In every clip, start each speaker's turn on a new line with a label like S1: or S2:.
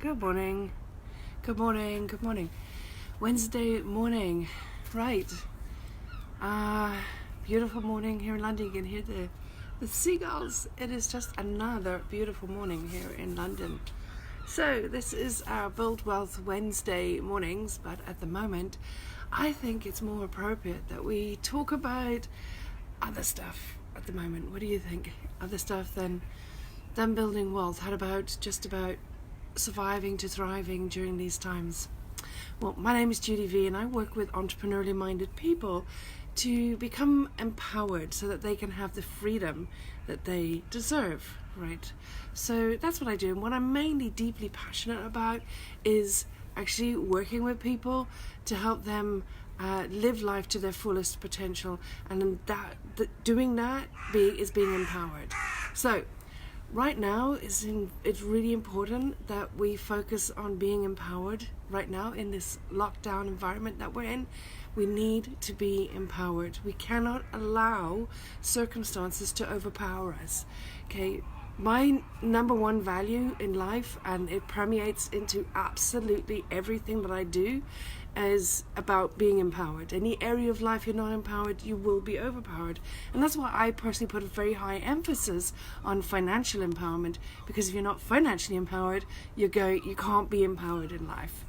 S1: Good morning. Good morning. Good morning. Wednesday morning. Right. Beautiful morning here in London. You can hear the seagulls. It is just another beautiful morning here in London. So this is our Build Wealth Wednesday mornings, but at the moment I think it's more appropriate that we talk about other stuff at the moment. What do you think? Other stuff than building wealth? How about just about surviving to thriving during these times? Well, my name is Judy V and I work with entrepreneurially minded people to become empowered so that they can have the freedom that they deserve, right? So that's what I do. And what I'm mainly deeply passionate about is actually working with people to help them live life to their fullest potential, and doing that is being empowered. So right now, it's really important that we focus on being empowered right now in this lockdown environment that we're in. We need to be empowered. We cannot allow circumstances to overpower us. Okay, my number one value in life, and it permeates into absolutely everything that I do, is about being empowered. Any area of life you're not empowered, you will be overpowered. And that's why I personally put a very high emphasis on financial empowerment, because if you're not financially empowered, you can't be empowered in life.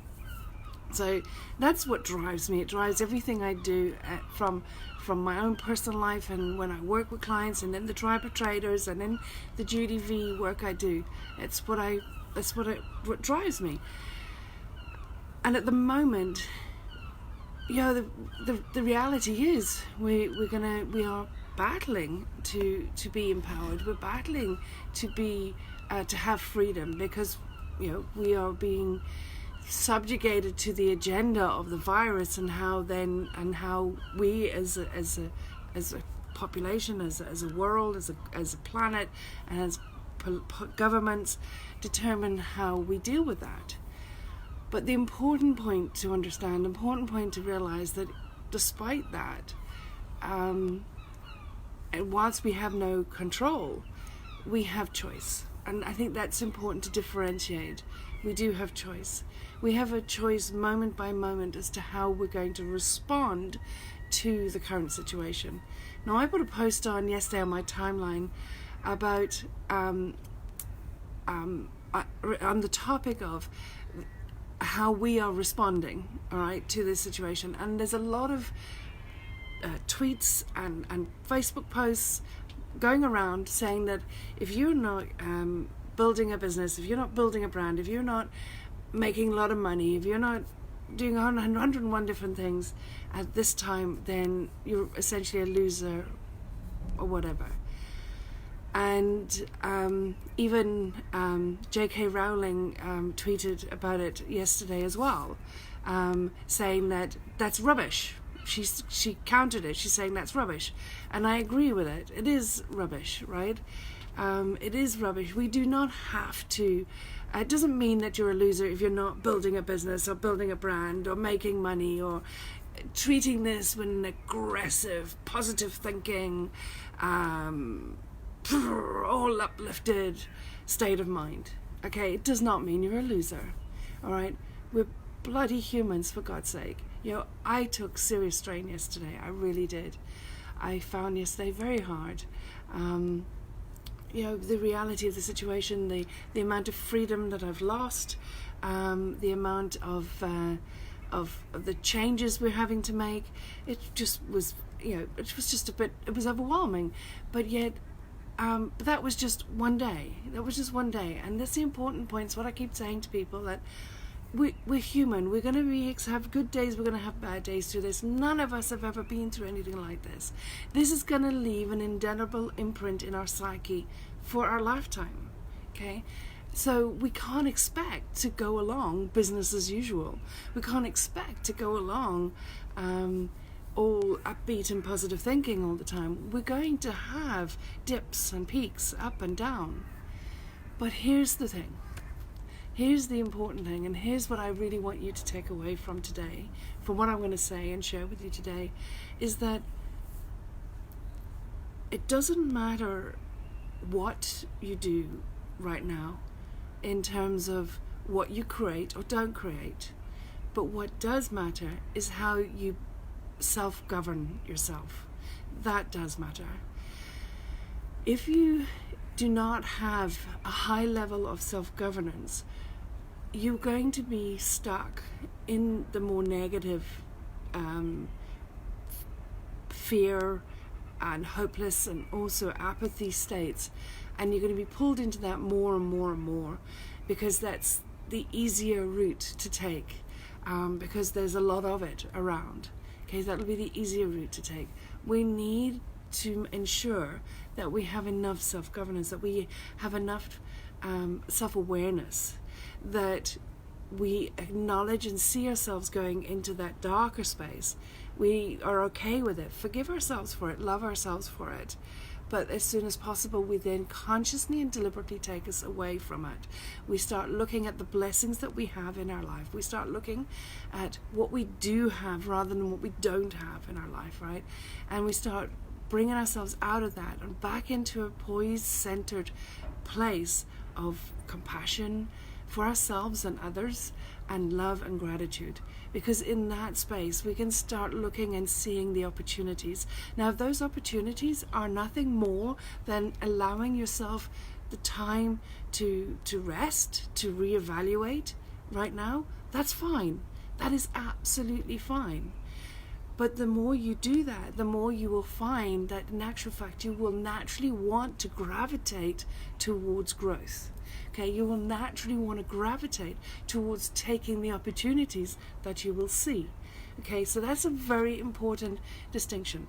S1: So that's what drives me. It drives everything I do, from my own personal life, and when I work with clients, and then the tribe of traders, and then the Judy V work I do. It's what drives me. And at the moment, the reality is we are battling to be empowered. We're battling to have freedom, because we are being subjugated to the agenda of the virus, and how we as a population, as a world, as a planet, and as governments determine how we deal with that. But the important point to understand, important point to realize, that despite that, and whilst we have no control, we have choice. And I think that's important to differentiate. We do have choice. We have a choice moment by moment as to how we're going to respond to the current situation. Now, I put a post on yesterday on my timeline about on the topic of how we are responding, all right, to this situation. And there's a lot of tweets and Facebook posts going around saying that if you're not building a business, if you're not building a brand, if you're not making a lot of money, if you're not doing 101 different things at this time, then you're essentially a loser or whatever. And even J.K. Rowling tweeted about it yesterday as well, saying that that's rubbish. She countered it. She's saying that's rubbish, and I agree with it. It is rubbish, right? It is rubbish. We do not have to. It doesn't mean that you're a loser if you're not building a business or building a brand or making money or treating this with an aggressive, positive thinking, all uplifted state of mind. Okay, it does not mean you're a loser. All right, we're bloody humans, for God's sake. I took serious strain yesterday. I really did. I found yesterday very hard. The reality of the situation, the amount of freedom that I've lost, the amount of the changes we're having to make. It just was, it was overwhelming. But yet, that was just one day. And that's the important point. It's what I keep saying to people, that we're human. We're going to have good days. We're going to have bad days through this. None of us have ever been through anything like this. This is going to leave an indelible imprint in our psyche for our lifetime. Okay? So we can't expect to go along business as usual. We can't expect to go along all upbeat and positive thinking all the time. We're going to have dips and peaks, up and down. But here's the thing. Here's the important thing, and here's what I really want you to take away from today, from what I'm going to say and share with you today, is that it doesn't matter what you do right now in terms of what you create or don't create. But what does matter is how you self-govern yourself. That does matter. If you do not have a high level of self-governance, you're going to be stuck in the more negative fear and hopeless and also apathy states, and you're going to be pulled into that more and more and more, because that's the easier route to take, because there's a lot of it around. Okay, that'll be the easier route to take. We need to ensure that we have enough self-governance, that we have enough self-awareness, that we acknowledge and see ourselves going into that darker space. We are okay with it, forgive ourselves for it, love ourselves for it. But as soon as possible, we then consciously and deliberately take us away from it. We start looking at the blessings that we have in our life. We start looking at what we do have rather than what we don't have in our life, right? And we start bringing ourselves out of that and back into a poised, centered place of compassion for ourselves and others, and love and gratitude. Because in that space we can start looking and seeing the opportunities. Now, if those opportunities are nothing more than allowing yourself the time to rest, to reevaluate right now, that's fine. That is absolutely fine. But the more you do that, the more you will find that in actual fact you will naturally want to gravitate towards growth. Okay, you will naturally want to gravitate towards taking the opportunities that you will see. Okay, so that's a very important distinction.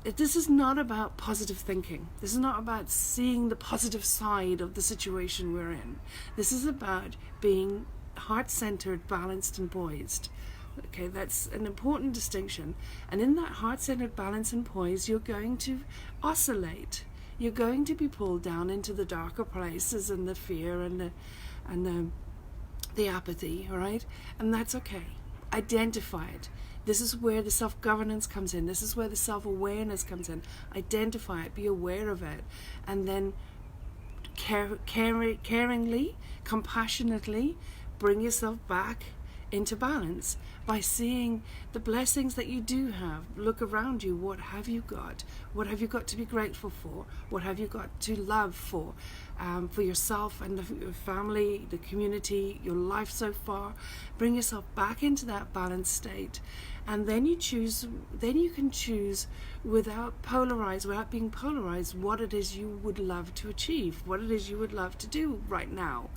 S1: This is not about positive thinking. This is not about seeing the positive side of the situation we're in. This is about being heart-centered, balanced, and poised. Okay, that's an important distinction. And in that heart-centered balance and poise, you're going to oscillate. You're going to be pulled down into the darker places and the fear and the apathy, all right? And that's okay. Identify it. This is where the self-governance comes in. This is where the self-awareness comes in. Identify it. Be aware of it. And then caringly, compassionately bring yourself back into balance by seeing the blessings that you do have. Look around you. What have you got? What have you got to be grateful for? What have you got to love for yourself and your family, the community, your life so far? Bring yourself back into that balanced state, and then you can choose without being polarized, what it is you would love to achieve, what it is you would love to do right now.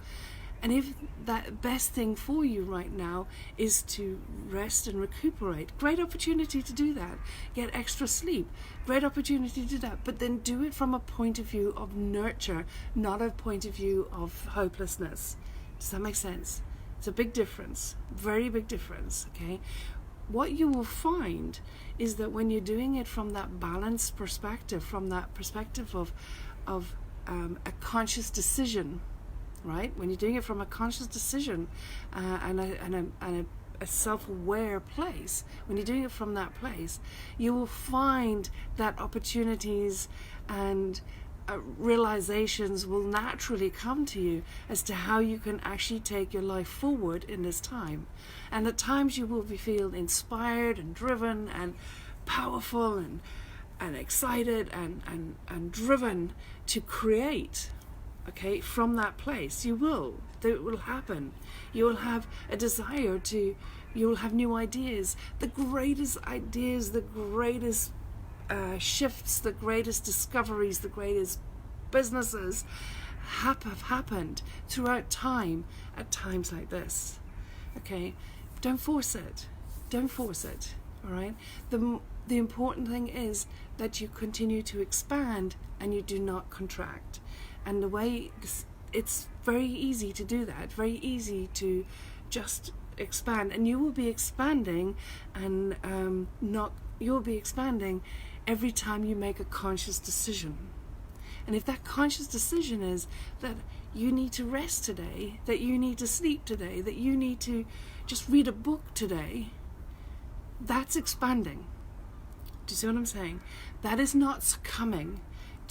S1: And if that best thing for you right now is to rest and recuperate, great opportunity to do that. Get extra sleep, great opportunity to do that. But then do it from a point of view of nurture, not a point of view of hopelessness. Does that make sense? It's a big difference, very big difference, okay? What you will find is that when you're doing it from that balanced perspective, from that perspective of a conscious decision, right? When you're doing it from a conscious decision and a self-aware place, when you're doing it from that place, you will find that opportunities and realizations will naturally come to you as to how you can actually take your life forward in this time. And at times you will feel inspired and driven and powerful and excited and driven to create. Okay, from that place, it will happen. You will have a desire you will have new ideas. The greatest ideas, the greatest shifts, the greatest discoveries, the greatest businesses have happened throughout time at times like this. Okay, don't force it. Don't force it. All right. The important thing is that you continue to expand and you do not contract. And the way it's very easy to do that, very easy to just expand, and you will be expanding and you'll be expanding every time you make a conscious decision. And if that conscious decision is that you need to rest today, that you need to sleep today, that you need to just read a book today, that's expanding. Do you see what I'm saying? That is not succumbing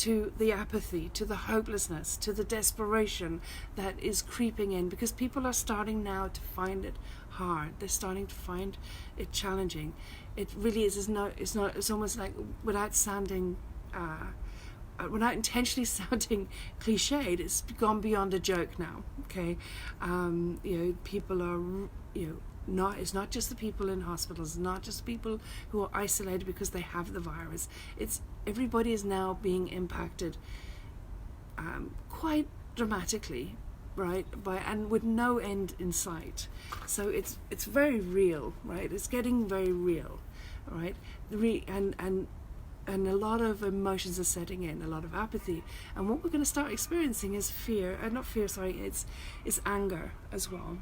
S1: to the apathy, to the hopelessness, to the desperation that is creeping in, because people are starting now to find it hard. They're starting to find it challenging. It really is. It's almost like, without intentionally sounding cliched, it's gone beyond a joke now. Okay, people are, it's not just the people in hospitals, not just people who are isolated because they have the virus. It's everybody is now being impacted quite dramatically, right? And with no end in sight. So it's very real, right? It's getting very real, right? And a lot of emotions are setting in, a lot of apathy. And what we're going to start experiencing is it's anger as well.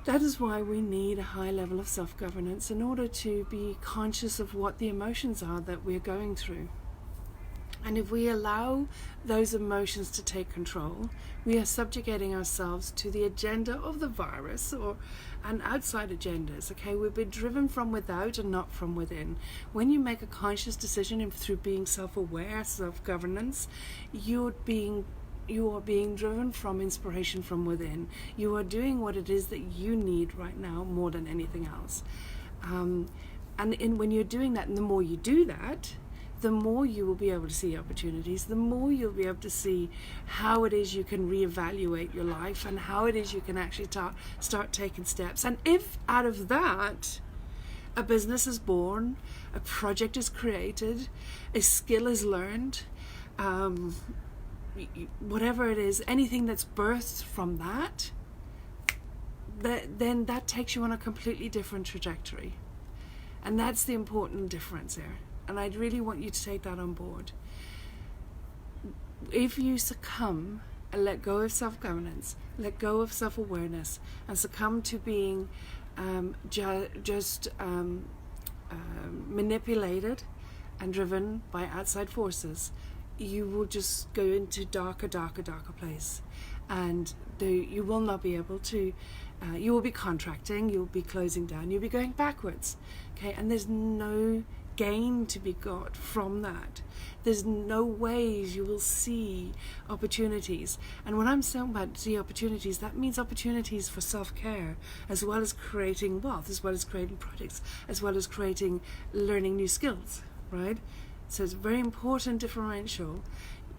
S1: That is why we need a high level of self-governance in order to be conscious of what the emotions are that we're going through. And if we allow those emotions to take control, we are subjugating ourselves to the agenda of the virus and outside agendas. Okay, we've been driven from without and not from within. When you make a conscious decision through being self-aware, self-governance, you are being driven from inspiration from within. You are doing what it is that you need right now more than anything else. When you're doing that, and the more you do that, the more you will be able to see opportunities, the more you'll be able to see how it is you can reevaluate your life and how it is you can actually start taking steps. And if out of that a business is born, a project is created, a skill is learned, whatever it is, anything that's birthed from that, then that takes you on a completely different trajectory. And that's the important difference there. And I'd really want you to take that on board. If you succumb and let go of self-governance, let go of self-awareness, and succumb to being manipulated and driven by outside forces, you will just go into darker place. And you will not be able to, you will be contracting, you'll be closing down, you'll be going backwards. Okay, and there's no gain to be got from that. There's no ways you will see opportunities. And when I'm saying about see opportunities, that means opportunities for self-care, as well as creating wealth, as well as creating projects, as well as creating learning new skills, right? So it's a very important differential.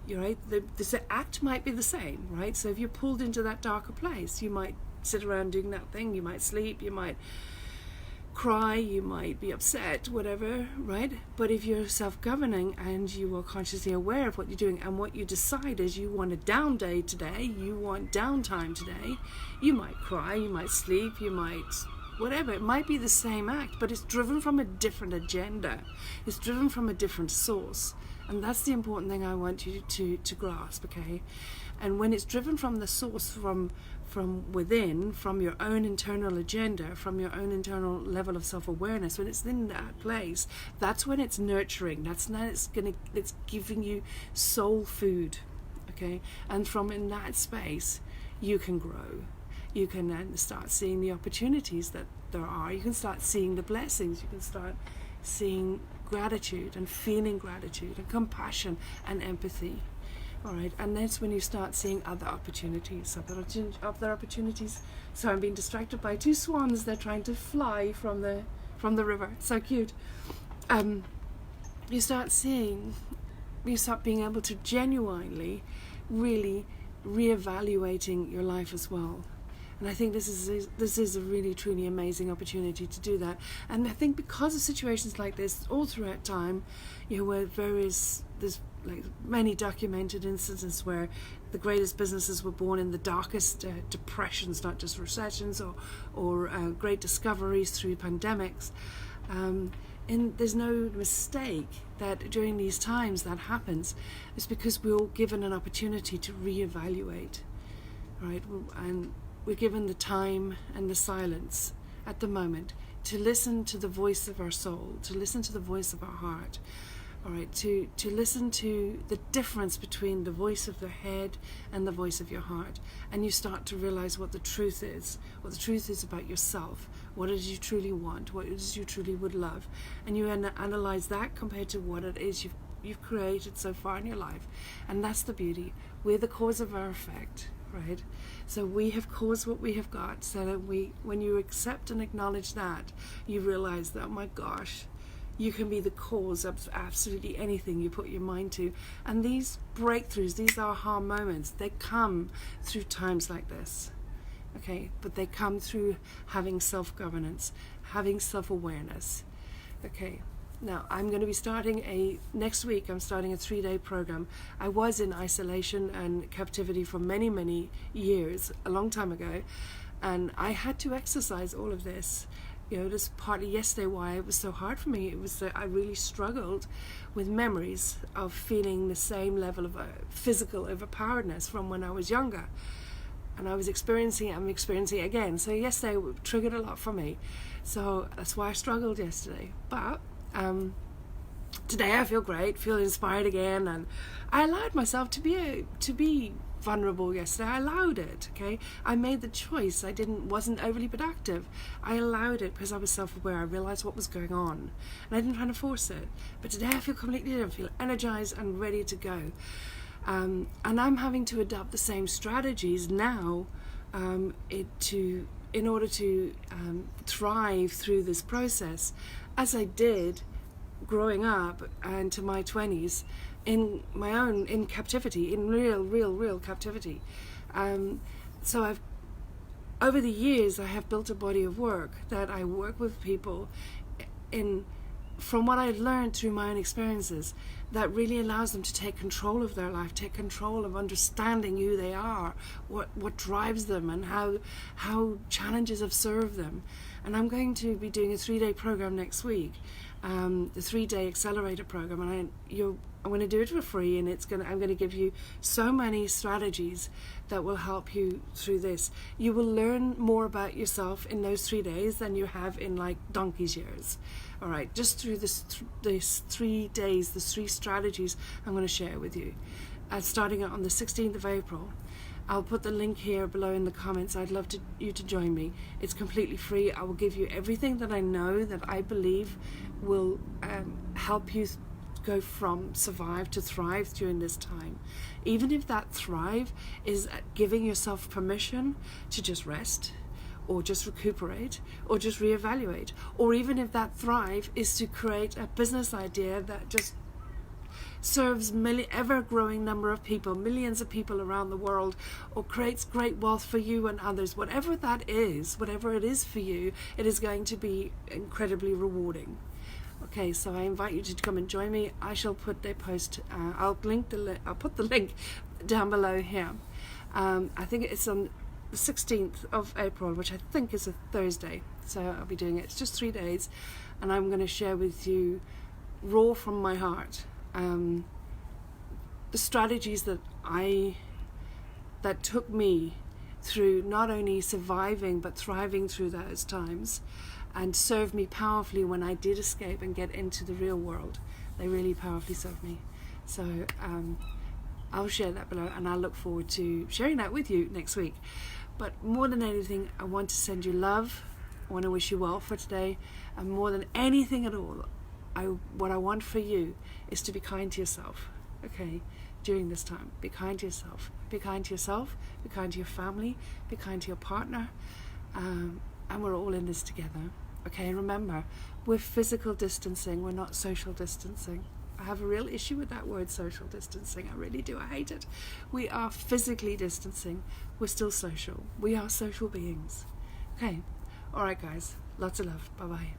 S1: You're right, the act might be the same, right? So if you're pulled into that darker place, you might sit around doing that thing, you might sleep, you might cry, you might be upset, whatever, right? But if you're self-governing and you are consciously aware of what you're doing, and what you decide is you want a down day today, you want downtime today, you might cry, you might sleep, you might whatever. It might be the same act, but it's driven from a different agenda. It's driven from a different source. And that's the important thing I want you to grasp, okay? And when it's driven from the source, from within, from your own internal agenda, from your own internal level of self-awareness, when it's in that place, that's when it's nurturing. That's when it's giving you soul food, okay? And from in that space, you can grow. You can then start seeing the opportunities that there are. You can start seeing the blessings. You can start seeing gratitude and feeling gratitude and compassion and empathy. All right, and that's when you start seeing other opportunities. So I'm being distracted by two swans. They're trying to fly from the river. So cute. You start being able to genuinely, really reevaluating your life as well. And I think this is a really, truly amazing opportunity to do that. And I think because of situations like this, all throughout time, where there's like many documented instances where the greatest businesses were born in the darkest depressions, not just recessions or great discoveries through pandemics. And there's no mistake that during these times that happens. It's because we're all given an opportunity to reevaluate, right? And we're given the time and the silence at the moment to listen to the voice of our soul, to listen to the voice of our heart, all right, to listen to the difference between the voice of the head and the voice of your heart. And you start to realize what the truth is about yourself, what it is you truly want, what it is you truly would love. And you analyze that compared to what it is you've created so far in your life. And that's the beauty. We're the cause of our effect, right? So we have caused what we have got, so that when you accept and acknowledge that, you realize that, oh my gosh, you can be the cause of absolutely anything you put your mind to. And these breakthroughs, these aha moments, they come through times like this. Okay, but they come through having self-governance, having self-awareness. Okay, now I'm going to be starting next week I'm starting a 3-day program. I was in isolation and captivity for many, many years, a long time ago, and I had to exercise all of this. You know, this partly yesterday why it was so hard for me. It was that I really struggled with memories of feeling the same level of physical overpoweredness from when I was younger. And I'm experiencing it again. So yesterday triggered a lot for me. So that's why I struggled yesterday. But today I feel great, feel inspired again, and I allowed myself to be vulnerable yesterday. I allowed it, okay? I made the choice. I wasn't overly productive. I allowed it because I was self-aware. I realized what was going on, and I didn't try to force it. But today I feel completely different. I feel energized and ready to go. And I'm having to adopt the same strategies now in order to thrive through this process, as I did growing up into my 20s in captivity, in real captivity. So over the years I have built a body of work that I work with people from what I've learned through my own experiences, that really allows them to take control of their life, take control of understanding who they are, what drives them, and how challenges have served them. And I'm going to be doing a 3-day program next week, the 3-day accelerator program, and I'm going to do it for free, and I'm going to give you so many strategies that will help you through this. You will learn more about yourself in those 3 days than you have in like donkey's years. All right, just through this 3 days, the 3 strategies I'm going to share with you. Starting on the 16th of April. I'll put the link here below in the comments. I'd love you to join me. It's completely free. I will give you everything that I know, that I believe will help you go from survive to thrive during this time. Even if that thrive is giving yourself permission to just rest, or just recuperate, or just reevaluate, or even if that thrive is to create a business idea that just serves ever-growing number of people, millions of people around the world, or creates great wealth for you and others. Whatever that is, whatever it is for you, it is going to be incredibly rewarding. Okay, so I invite you to come and join me. I shall put the post. I'll put the link down below here. I think it's on the 16th of April, which I think is a Thursday. So I'll be doing it. It's just 3 days, and I'm going to share with you, raw from my heart, the strategies that took me through not only surviving but thriving through those times, and served me powerfully when I did escape and get into the real world. They really powerfully served me. So I'll share that below, and I look forward to sharing that with you next week. But more than anything, I want to send you love. I want to wish you well for today, and more than anything at all, what I want for you is to be kind to yourself, okay, during this time. Be kind to yourself. Be kind to yourself, be kind to your family, be kind to your partner, and we're all in this together, okay? And remember, we're physical distancing, we're not social distancing. I have a real issue with that word, social distancing. I really do. I hate it. We are physically distancing. We're still social. We are social beings. Okay. All right, guys. Lots of love. Bye-bye.